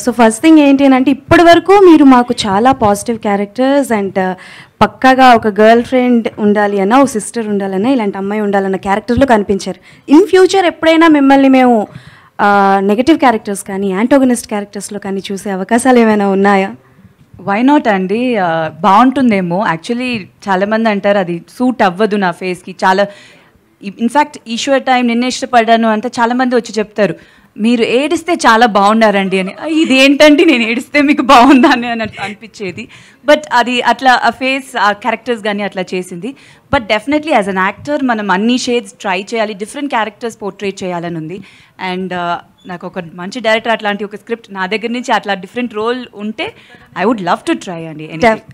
So first thing ఏంటి అంటే ఇప్పటి వరకు మీరు మాకు చాలా పాజిటివ్ క్యారెక్టర్స్ అండ్ పక్కాగా ఒక గర్ల్ ఫ్రెండ్ ఉండాలి అన్న ఒక సిస్టర్ ఉండాలన్నా ఇలాంటి అమ్మాయి ఉండాలన్న క్యారెక్టర్లో కనిపించారు. ఇన్ ఫ్యూచర్ ఎప్పుడైనా మిమ్మల్ని మేము నెగటివ్ క్యారెక్టర్స్ కానీ యాంటోగనిస్ట్ క్యారెక్టర్స్లో కానీ చూసే అవకాశాలు ఏమైనా ఉన్నాయా? వై నాట్ అండి, బాగుంటుందేమో. యాక్చువల్లీ చాలామంది అంటారు అది సూట్ అవ్వదు నా ఫేస్కి. చాలా ఇన్ఫ్యాక్ట్ ఈశ్వర్ టైం నిన్నే ఇష్టపడ్డాను అంటే చాలామంది వచ్చి చెప్తారు మీరు ఏడిస్తే చాలా బాగున్నారండి అని. ఇదేంటండి నేను ఏడిస్తే మీకు బాగుందా అని అనిపించేది. బట్ అది అట్లా ఆ ఫేస్ ఆ క్యారెక్టర్స్ కానీ అట్లా చేసింది. But definitely as an actor మనం అన్ని షేడ్స్ ట్రై చేయాలి, డిఫరెంట్ క్యారెక్టర్స్ పోర్ట్రేట్ చేయాలని ఉంది. అండ్ నాకు ఒక మంచి డైరెక్టర్ అట్లాంటి ఒక స్క్రిప్ట్ నా దగ్గర నుంచి అట్లా డిఫరెంట్ రోల్ ఉంటే I would love to try అండి.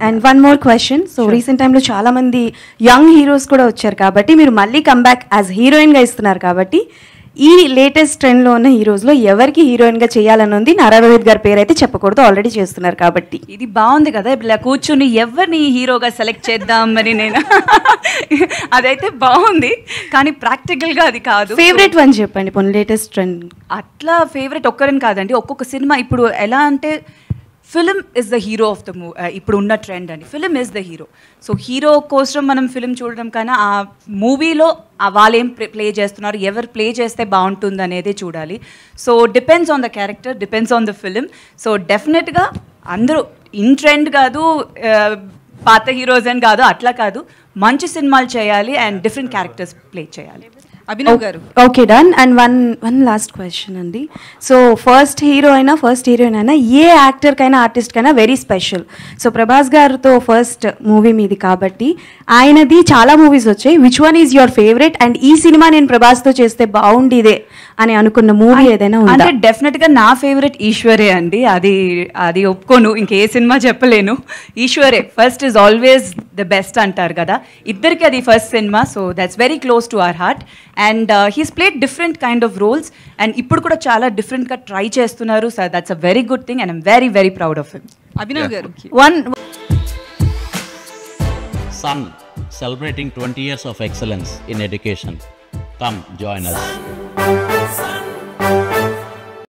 And one more question. So recent టైంలో చాలా మంది యంగ్ హీరోస్ కూడా వచ్చారు కాబట్టి మీరు మళ్ళీ కమ్బ్యాక్ యాజ్ హీరోయిన్గా ఇస్తున్నారు కాబట్టి ఈ లేటెస్ట్ ట్రెండ్లో ఉన్న హీరోస్లో ఎవరికి హీరోయిన్గా చేయాలని ఉంది? నారా రోహిత్ గారి పేరు అయితే చెప్పకూడదు, ఆల్రెడీ చేస్తున్నారు కాబట్టి. ఇది బాగుంది కదా, ఇలా కూర్చుని ఎవరిని హీరోగా సెలెక్ట్ చేద్దాం మరి నేను అదైతే బాగుంది కానీ ప్రాక్టికల్గా అది కాదు. ఫేవరెట్ వన్ చెప్పండి పోనీ లేటెస్ట్ ట్రెండ్. అట్లా ఫేవరెట్ ఒక్కరని కాదండి, ఒక్కొక్క సినిమా ఇప్పుడు ఎలా అంటే film is the hero of the ఇప్పుడు ఉన్న ట్రెండ్ అండి. Film is the hero. So hero కోసం మనం ఫిలిం చూడడం కన్నా ఆ మూవీలో వాళ్ళు ఏం ప్లే చేస్తున్నారు, ఎవరు ప్లే చేస్తే బాగుంటుంది అనేది చూడాలి. So depends on the character, depends on the film. So డెఫినెట్గా అందరూ ఇన్ ట్రెండ్ కాదు, పాత హీరోస్ అని కాదు, అట్లా కాదు, మంచి సినిమాలు చేయాలి అండ్ డిఫరెంట్ క్యారెక్టర్స్ ప్లే చేయాలి. అభినవ్ గారు. Okay done. And one last question అండి. సో ఫస్ట్ హీరోయిన్ అయినా ఏ యాక్టర్కైనా ఆర్టిస్ట్కైనా వెరీ స్పెషల్. సో ప్రభాస్ గారితో ఫస్ట్ మూవీ మీది కాబట్టి ఆయనది చాలా మూవీస్ వచ్చాయి. Which one is your favourite and ఈ సినిమా నేను ప్రభాస్తో చేస్తే బాగుండేదే అని అనుకున్న మూవీ ఏదైనా ఉందా? అంటే డెఫినెట్గా నా ఫేవరెట్ ఈశ్వరే అండి. అది ఒప్పుకోను, ఇంకే సినిమా చెప్పలేను. ఈశ్వరే first is always the best అంటారు కదా, ఇద్దరికి అది ఫస్ట్ సినిమా. So that's very close to our heart. And he's played different kind of roles and ఇప్పుడు కూడా చాలా డిఫరెంట్గా ట్రై చేస్తున్నారు. So that's a very good thing and I'm very very proud of him. Abhinav garu. Sun celebrating 20 years of excellence in education. Come join us.